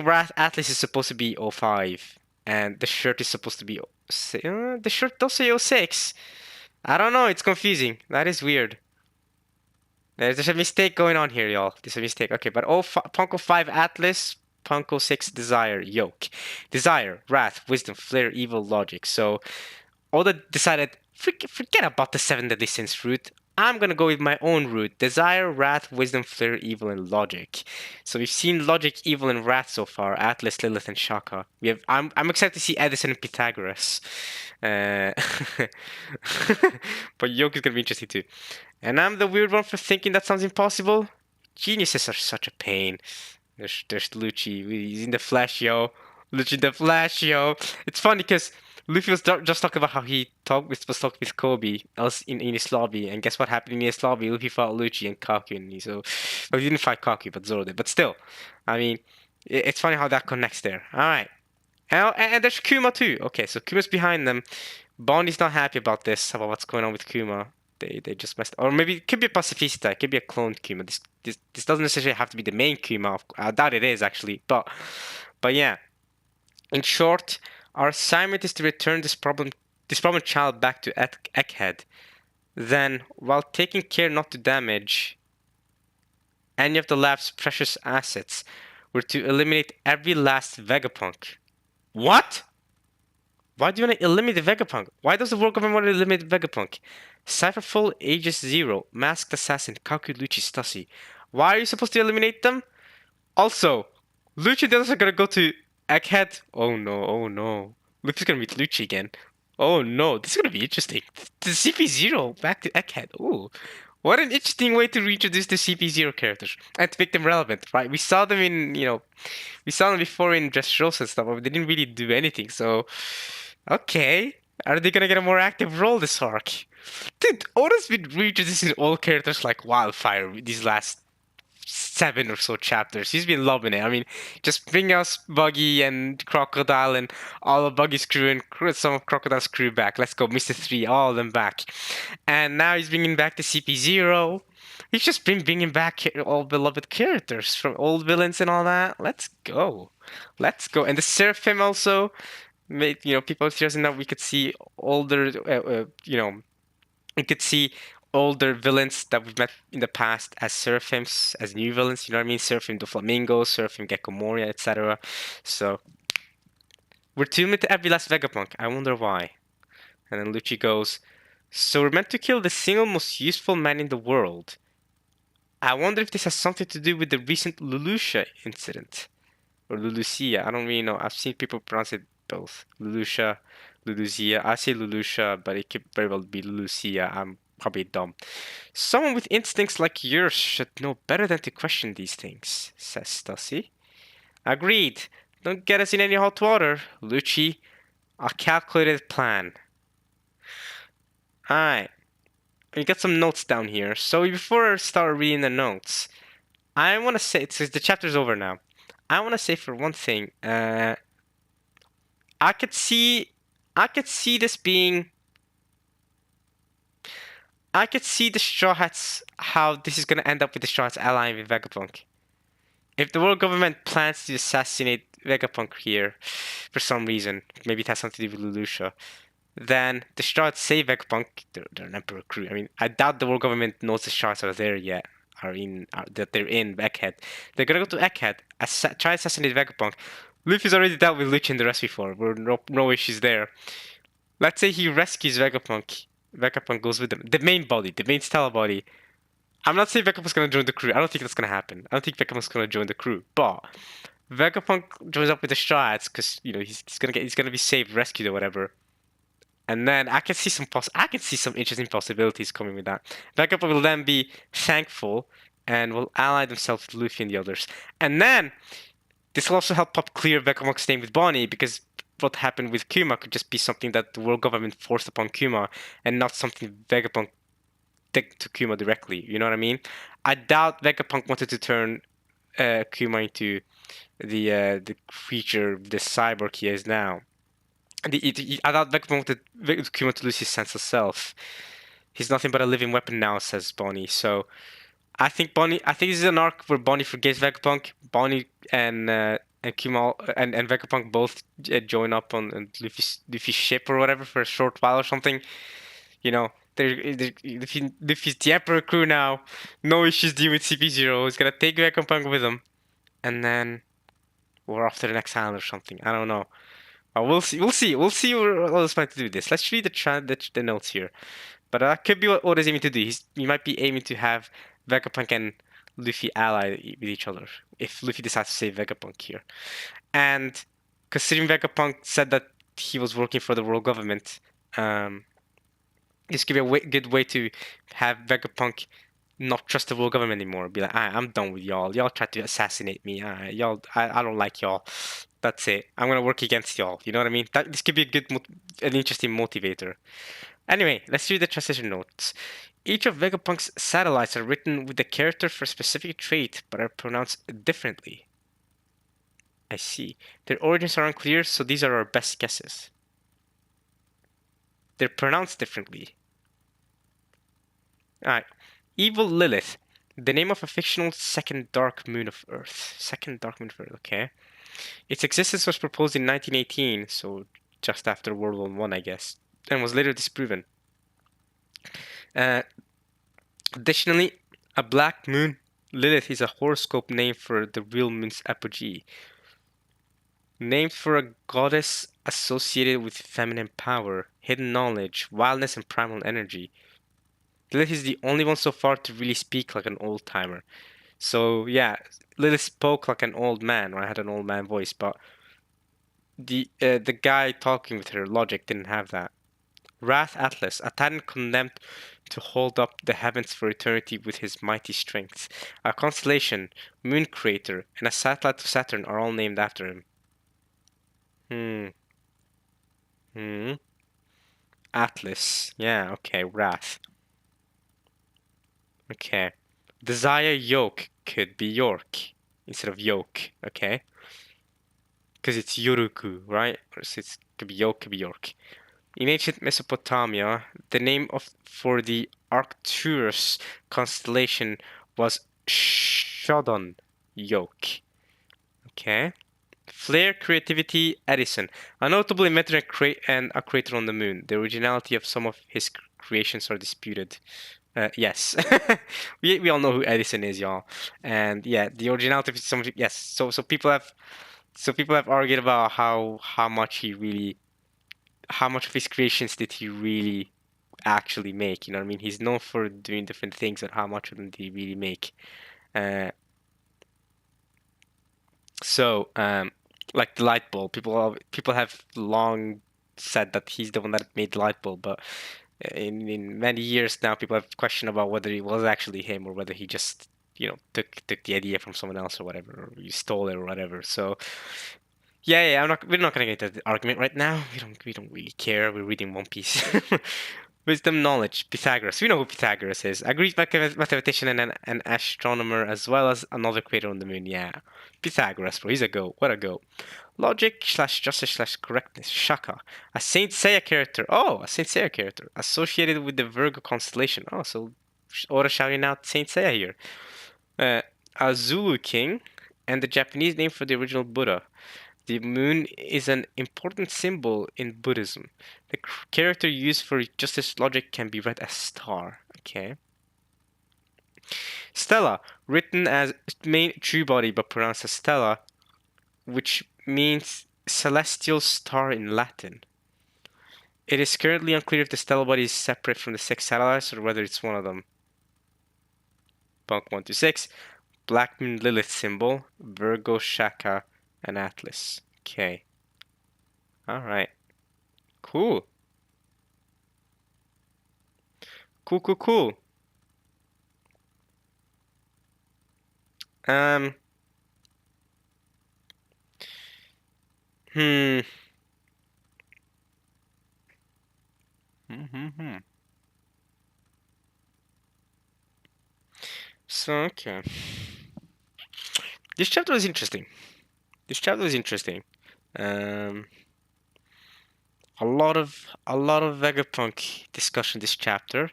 Wrath Atlas is supposed to be 05, and the shirt is supposed to be the shirt does say 06. I don't know, it's confusing. That is weird. There's a mistake going on here, y'all. There's a mistake. Okay, but Punko 5 Atlas, Punko 6 Desire, Yoke. Desire, Wrath, Wisdom, Flair, Evil, Logic. So Oda decided, forget about the 7 deadly sins route. I'm gonna go with my own route: Desire, Wrath, Wisdom, Flair, Evil, and Logic. So we've seen Logic, Evil, and Wrath so far. Atlas, Lilith, and Shaka. I'm excited to see Edison and Pythagoras. But Yoke is gonna be interesting too. And I'm the weird one for thinking that sounds impossible. Geniuses are such a pain. There's Lucci. He's in the flesh, yo. Lucci in the flesh, yo. It's funny because Luffy was just talking about how he was talking with Kobe else in his lobby, and guess what happened in his lobby? Luffy fought Lucci and Kaku, and so well, he didn't fight Kaku, but Zoro did. But still, I mean, it's funny how that connects there. All right, and there's Kuma too. Okay, so Kuma's behind them. Bonnie's not happy about this, about what's going on with Kuma. They just messed, or maybe it could be a pacifista, it could be a cloned Kuma. This doesn't necessarily have to be the main Kuma. I doubt it is actually, but yeah. In short, our assignment is to return this problem child back to Egghead. Then, while taking care not to damage any of the lab's precious assets, we're to eliminate every last Vegapunk. What? Why do you want to eliminate the Vegapunk? Why does the world government want to eliminate Vegapunk? Cypherful, Aegis 0, Masked Assassin, Kaku, Lucci, Stussy. Why are you supposed to eliminate them? Also, Lucci and the others are gonna go to Egghead. Oh no, oh no. Luffy's gonna meet Lucci again. Oh no, this is gonna be interesting. The CP0 back to Egghead. Ooh. What an interesting way to reintroduce the CP0 characters and to make them relevant, right? We saw them we saw them before in Dressrosa and stuff, but they didn't really do anything, so okay. Are they gonna get a more active role this arc? Dude, Oda's been reintroducing all characters like wildfire these last 7 or so chapters. He's been loving it. I mean, just bring us Buggy and Crocodile and all of Buggy's crew and some of Crocodile's crew back. Let's go, Mr. 3, all of them back. And now he's bringing back the CP0. He's just been bringing back all beloved characters from old villains and all that. Let's go. Let's go. And the Seraphim also made, people theorizing that we could see older, we could see older villains that we've met in the past as Seraphims, as new villains, you know what I mean? Seraphim Doflamingo, Seraphim Gecko Moria, etc. So, we're tuned to every last Vegapunk. I wonder why. And then Lucci goes, so we're meant to kill the single most useful man in the world. I wonder if this has something to do with the recent Lulusia incident. Or Lulusia, I don't really know. I've seen people pronounce it both. Lulusia, Lulusia. I say Lulusia, but it could very well be Lulusia. I'm probably dumb. Someone with instincts like yours should know better than to question these things, says Stussy. Agreed. Don't get us in any hot water, Lucci. A calculated plan. Alright. we got some notes down here. So before I start reading the notes, I want to say, since the chapter's over now, I want to say for one thing, I could see, I could see this being, I could see the Straw Hats, how this is gonna end up with the Straw Hats allying with Vegapunk. If the world government plans to assassinate Vegapunk here, for some reason, maybe it has something to do with Lelouch, then the Shards save Vegapunk. They're an Emperor crew. I mean, I doubt the world government knows the Shards are there yet. That they're in Egghead. They're gonna go to Egghead, try to assassinate Vegapunk. Luffy's already dealt with Lucha and the rest before. We're no issues there. Let's say he rescues Vegapunk. Vegapunk goes with him. The main body, the main Stella body. I'm not saying Vegapunk's gonna join the crew. I don't think that's gonna happen. I don't think Vegapunk's gonna join the crew. But Vegapunk joins up with the Strads because he's gonna be saved, rescued, or whatever. And then I can see some interesting possibilities coming with that. Vegapunk will then be thankful and will ally themselves with Luffy and the others. And then this will also help Pop clear Vegapunk's name with Bonnie because what happened with Kuma could just be something that the world government forced upon Kuma and not something Vegapunk did to Kuma directly. You know what I mean? I doubt Vegapunk wanted to turn Kuma into the creature, the cyborg he is now. I doubt Vegapunk wanted Kuma to lose his sense of self. He's nothing but a living weapon now, says Bonnie. So I think this is an arc where Bonnie forgives Vegapunk. Bonnie and Kuma and Vegapunk both join up on Luffy's ship or whatever for a short while or something. You know, Luffy's the Emperor crew now. No issues dealing with CP0. He's gonna take Vegapunk with him, and then we're off to the next island or something. I don't know. We'll see. We'll see what Oda's planning to do with this. Let's read the notes here. But that could be what Oda's aiming to do. He might be aiming to have Vegapunk and Luffy ally with each other if Luffy decides to save Vegapunk here. And considering Vegapunk said that he was working for the world government, this could be a good way to have Vegapunk not trust the world government anymore. Be like, I'm done with y'all. Y'all tried to assassinate me. I don't like y'all. That's it. I'm gonna work against y'all. You know what I mean? This could be an interesting motivator. Anyway, let's read the transition notes. Each of Vegapunk's satellites are written with the character for a specific trait, but are pronounced differently. I see. Their origins are unclear, so these are our best guesses. They're pronounced differently. Alright. Evil Lilith. The name of a fictional second dark moon of Earth. Second dark moon of Earth, okay. Its existence was proposed in 1918, so just after World War One, I guess, and was later disproven. Additionally, a black moon, Lilith, is a horoscope name for the real moon's apogee. Named for a goddess associated with feminine power, hidden knowledge, wildness, and primal energy. Lilith is the only one so far to really speak like an old timer. So yeah, Lilith spoke like an old man, or I had an old man voice, but the guy talking with her, Logic, didn't have that. Wrath Atlas, a titan condemned to hold up the heavens for eternity with his mighty strength. A constellation, moon crater, and a satellite of Saturn are all named after him. Atlas. Yeah, okay, Wrath. Okay. Desire Yoke could be York instead of Yoke, okay? Because it's Yoruku, right? So it could be Yoke, could be York. In ancient Mesopotamia, the name for the Arcturus constellation was Shodon Yoke. Okay. Flair, creativity, Edison. A notable inventor and a creator on the moon. The originality of some of his creations are disputed. Yes, we all know who Edison is, y'all. And yeah, the originality of some yes. So people have argued about how much of his creations did he really actually make? You know what I mean? He's known for doing different things, but how much of them did he really make? Like the light bulb, people have long said that he's the one that made the light bulb, but in many years now, people have questioned about whether it was actually him or whether he just took the idea from someone else or whatever, or he stole it or whatever. So yeah, we're not gonna get into the argument right now. We don't really care. We're reading One Piece. Wisdom, knowledge, Pythagoras. We know who Pythagoras is. A Greek mathematician and an astronomer, as well as another creator on the moon. Yeah. Pythagoras, bro. He's a go. What a go. Logic slash justice slash correctness. Shaka. A Saint Seiya character. Oh, a Saint Seiya character. Associated with the Virgo constellation. Oh, so Oda shouting out Saint Seiya here. Uh, a Zulu king, and the Japanese name for the original Buddha. The moon is an important symbol in Buddhism. The character used for justice logic can be read as star. Okay. Stella, written as main true body but pronounced as Stella, which means celestial star in Latin. It is currently unclear if the stellar body is separate from the six satellites or whether it's one of them. Bunk 126. Black Moon Lilith symbol, Virgo, Shaka, and Atlas. Okay. Alright. Cool. Cool. Um. Hmm. So, okay. This chapter was interesting. Um, a lot of Vegapunk discussion this chapter.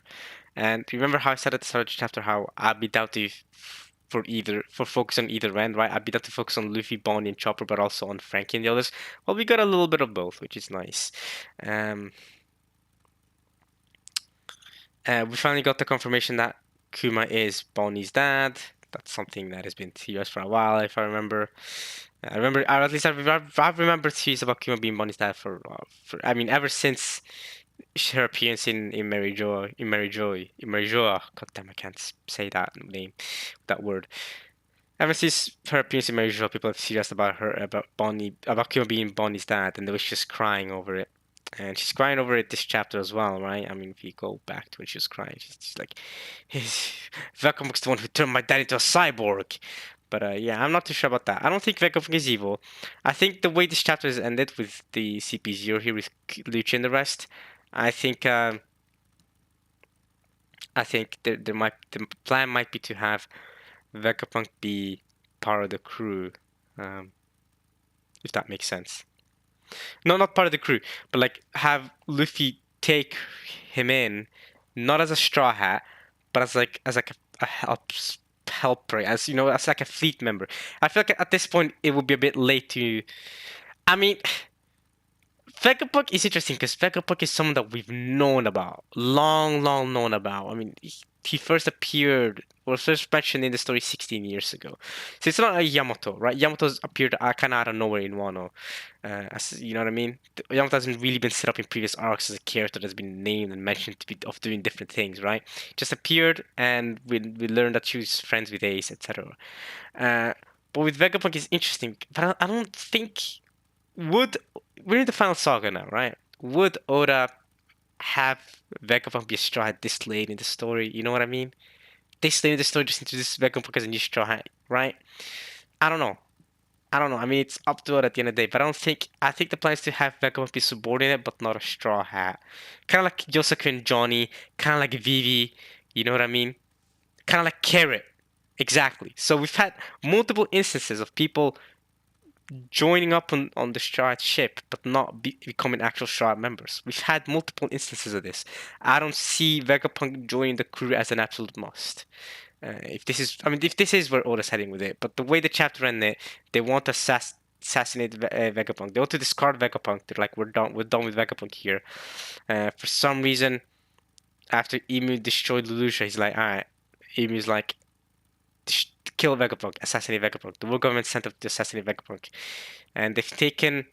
And remember how I said at the start of the chapter how I'd be down to for focus on either end, right? I'd be down to focus on Luffy, Bonnie, and Chopper, but also on Frankie and the others. Well, we got a little bit of both, which is nice. We finally got the confirmation that Kuma is Bonnie's dad. That's something that has been teased for a while, if I remember. Or at least I've remembered theories about Kuma being Bonnie's dad I mean, ever since her appearance in Mary Joy, God damn, I can't say that name, that word. Ever since her appearance in Mary Jo, people have serious about Bonnie, about Kuma being Bonnie's dad, and they was just crying over it. And she's crying over it this chapter as well, right? I mean, if you go back to when she was crying, she's like, Vegapunk the one who turned my dad into a cyborg. But yeah, I'm not too sure about that. I don't think Vegapunk is evil. I think the way this chapter is ended with the CP0 here with Lucci and the rest, I think the plan might be to have Vegapunk be part of the crew, if that makes sense. No, not part of the crew, but like have Luffy take him in, not as a straw hat, but as like a helper, as you know, as like a fleet member. I feel like at this point it would be a bit late to. I mean, Vegapunk is interesting because Vegapunk is someone that we've known about, long known about. I mean, he first appeared, or first mentioned in the story 16 years ago. So it's not like Yamato, right? Yamato's appeared kind of out of nowhere in Wano. You know what I mean? Yamato hasn't really been set up in previous arcs as a character that's been named and mentioned to be of doing different things, right? Just appeared, and we learned that she was friends with Ace, etc. But with Vegapunk, it's interesting, but I don't think would we're in the final saga now, right? Would Oda have Vegapunk be a straw hat this late in the story? You know what I mean? This late in the story, just introduce Vegapunk as a new straw hat, right? I don't know. I mean, it's up to Oda at the end of the day, but I don't think. I think the plan is to have Vegapunk be subordinate, but not a straw hat. Kind of like Yosaku and Johnny, kind of like Vivi. You know what I mean? Kind of like Carrot. Exactly. So we've had multiple instances of people joining up on the Shard ship, but not becoming actual Shard members. We've had multiple instances of this. I don't see Vegapunk joining the crew as an absolute must. If this is where Oda's heading with it, but the way the chapter ended, they want to assassinate Vegapunk. They want to discard Vegapunk. They're like, we're done with Vegapunk here. For some reason, after Emu destroyed Lelouch, he's like, all right. Emu's like, kill Vegapunk, assassinate Vegapunk. The world government sent up to assassinate Vegapunk. And they've taken,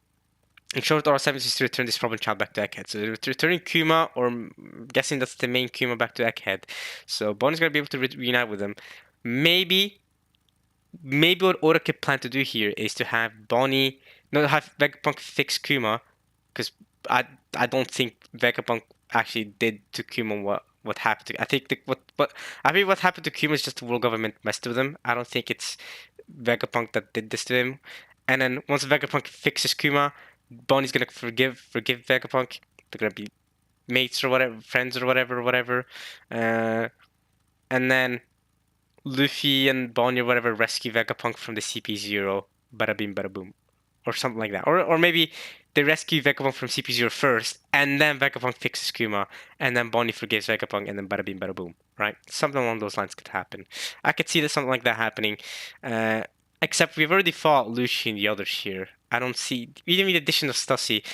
in short, our 7 is to return this problem child back to Egghead. So they're returning Kuma, or I'm guessing that's the main Kuma, back to Egghead. So Bonnie's going to be able to reunite with them. Maybe what Oda could plan to do here is to have Bonnie, not have Vegapunk fix Kuma, because I don't think Vegapunk actually did to Kuma what happened to. I think what happened to Kuma is just the world government messed with him. I don't think it's Vegapunk that did this to him. And then once Vegapunk fixes Kuma, Bonnie's gonna forgive Vegapunk. They're gonna be mates or whatever, friends or whatever. Uh, and then Luffy and Bonnie or whatever rescue Vegapunk from the CP0. Bada bing, bada boom, or something like that. Or maybe they rescue Vegapunk from CP0 first, and then Vegapunk fixes Kuma, and then Bonnie forgives Vegapunk, and then bada bing, bada boom, right? Something along those lines could happen. I could see that something like that happening. Uh, except we've already fought Lucy and the others here. I don't see, even with the addition of Stussy,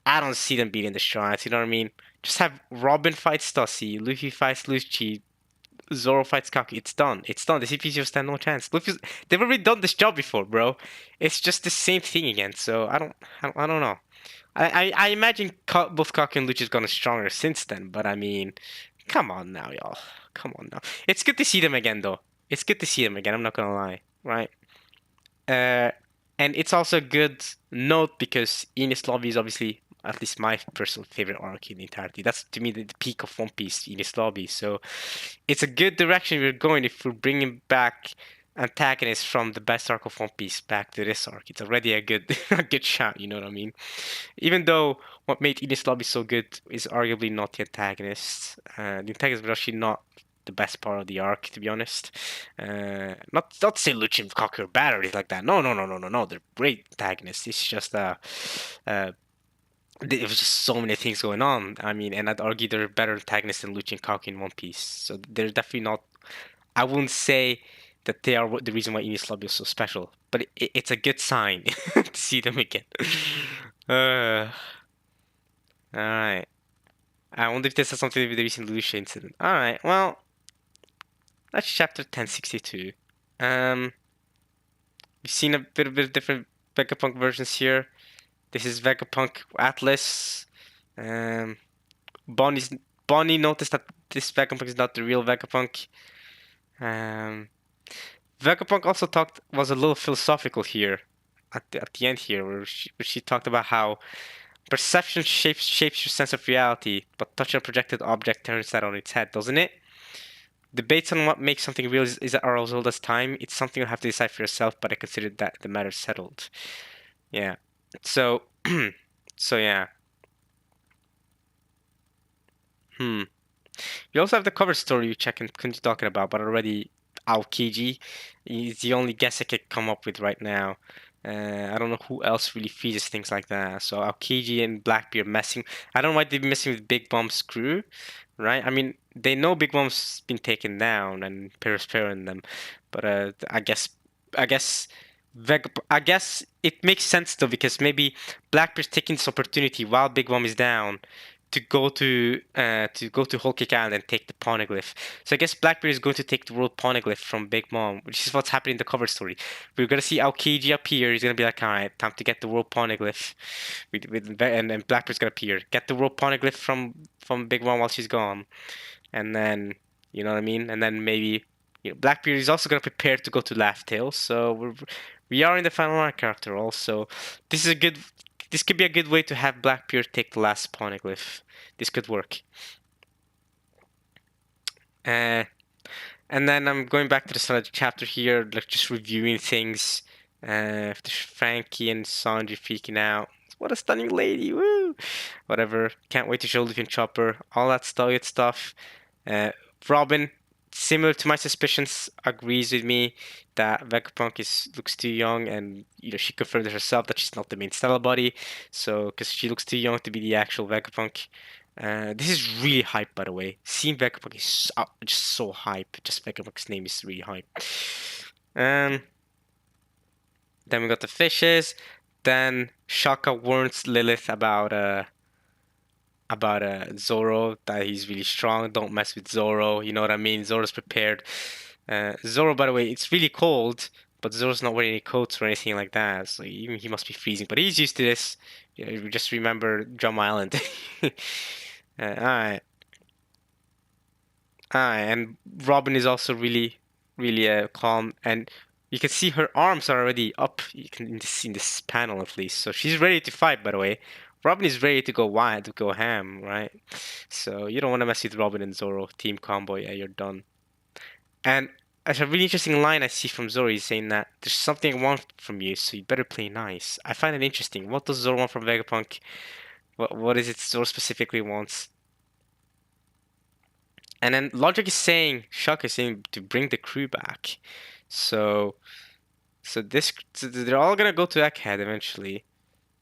I don't see them beating the Giants, you know what I mean? Just have Robin fight Stussy, Luffy fights Lucci, Zoro fights Kaki. It's done. It's done. The CPGO stand no chance. Luffy's, they've already done this job before, bro. It's just the same thing again. So I don't know. I imagine both Kaki and Lucci's gotten stronger since then. But I mean, come on now, y'all. Come on now. It's good to see them again, though. It's good to see them again. I'm not gonna lie, right? Uh, and it's also a good note because Ines Lobby is obviously at least my personal favorite arc in the entirety. That's to me the peak of One Piece, Ines Lobby. So it's a good direction we're going if we're bringing back antagonists from the best arc of One Piece back to this arc. It's already a good a good shot, you know what I mean? Even though what made Ines Lobby so good is arguably not the antagonists. The antagonists were actually not the best part of the arc, to be honest. Not to say Lucci and Cocker are bad or anything like that. No. They're great antagonists. It's just uh, there was just so many things going on. I mean, and I'd argue they're better antagonists than Lucci and Cocker in One Piece. So they're definitely not. I wouldn't say that they are the reason why Ines Lobby is so special, but it's a good sign to see them again. Uh, all right. I wonder if this has something to do with the recent Lucia incident. All right. Well, that's chapter 1062. We've seen a bit of different Vegapunk versions here. This is Vegapunk Atlas. Um, Bonnie's Bonnie noticed that this Vegapunk is not the real Vegapunk. Um, Vegapunk also was a little philosophical here at the end here, where she talked about how perception shapes your sense of reality, but touching a projected object turns that on its head, doesn't it? Debates on what makes something real is are as old as time. It's something you have to decide for yourself, but I consider that the matter settled. Yeah. So, so yeah. Hmm. We also have the cover story which I can continue talking about, but already Aokiji is the only guess I could come up with right now. I don't know who else really feeds things like that. So Aokiji and Blackbeard messing. I don't know why they'd be messing with Big Bomb's crew, right? I mean, they know Big Bomb's been taken down and Perispera them, but I guess, I guess it makes sense though because maybe Blackbeard's taking this opportunity while Big Bomb is down to go to Whole Cake Island and take the poneglyph. So I guess Blackbeard is going to take the world poneglyph from Big Mom, which is what's happening in the cover story. We're gonna see Aokiji appear. He's gonna be like, all right, time to get the world poneglyph. And Blackbeard's gonna appear. Get the world poneglyph from Big Mom while she's gone, and then you know what I mean. And then maybe Blackbeard is also gonna prepare to go to Laugh Tale. So we are in the final arc after all. So this is a good. This could be a good way to have Blackbeard take the last poneglyph. This could work. Uh, and then I'm going back to the start of the chapter here, like just reviewing things. Frankie and Sanji freaking out. What a stunning lady! Woo! Whatever. Can't wait to show Luffy and Chopper. All that good stuff. Uh, Robin, similar to my suspicions, agrees with me that Vegapunk looks too young, and she confirmed herself that she's not the main Stella body. So, because she looks too young to be the actual Vegapunk. This is really hype, by the way. Seeing Vegapunk is just so hype. Just Vegapunk's name is really hype. Um, then we got the fishes. Then Shaka warns Lilith about Zoro, that he's really strong. Don't mess with Zoro. You know what I mean? Zoro's prepared. Zoro, by the way, it's really cold, but Zoro's not wearing any coats or anything like that. So even he must be freezing. But he's used to this. Just remember Drum Island. Alright. And Robin is also really calm, and you can see her arms are already up. You can in this panel at least, so she's ready to fight. By the way, Robin is ready to go wild, to go ham, right? So you don't want to mess with Robin and Zoro team combo. Yeah, you're done. And there's a really interesting line I see from Zoro. He's saying that there's something I want from you, so you better play nice. I find it interesting. What does Zoro want from Vegapunk? What is it Zoro specifically wants? And then Logic is saying, Shock is saying to bring the crew back. So, so they're all gonna go to Egghead eventually.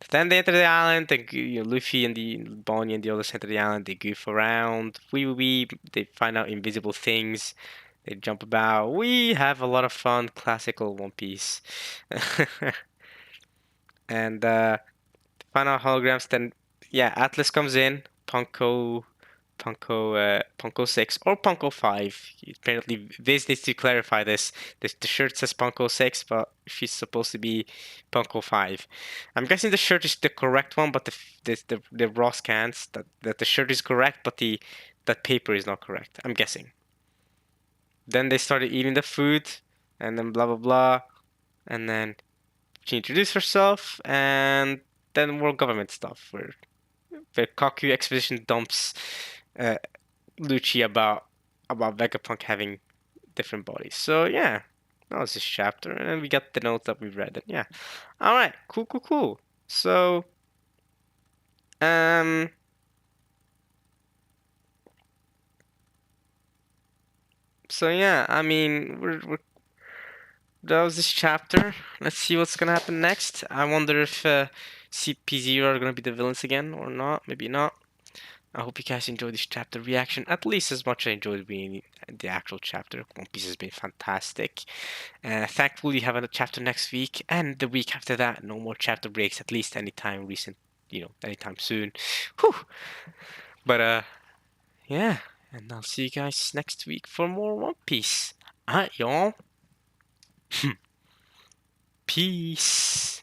Then they enter the island, and Luffy and the Bonnie and the others enter the island. They goof around. They find out invisible things. They jump about. We have a lot of fun. Classical One Piece. And find out holograms. Then yeah, Atlas comes in. Punko 6 or Punko 5. Apparently, Viz needs to clarify this. The shirt says Punko 6, but she's supposed to be Punko 5. I'm guessing the shirt is the correct one, but the raw scans that the shirt is correct, but the that paper is not correct. I'm guessing. Then they started eating the food, and then blah blah blah, and then she introduced herself, and then more government stuff where the Kaku expedition dumps uh, Lucci about Vegapunk having different bodies. So yeah, that was this chapter, and then we got the note that we read. And yeah, all right, cool. So um, so yeah, I mean, that was this chapter. Let's see what's gonna happen next. I wonder if CP0 are gonna be the villains again or not. Maybe not. I hope you guys enjoyed this chapter reaction at least as much as I enjoyed reading the actual chapter. One Piece has been fantastic. Thankfully, we have a chapter next week, and the week after that, no more chapter breaks, at least anytime recent, anytime soon. Whew. But, yeah, and I'll see you guys next week for more One Piece. Alright, y'all. Peace.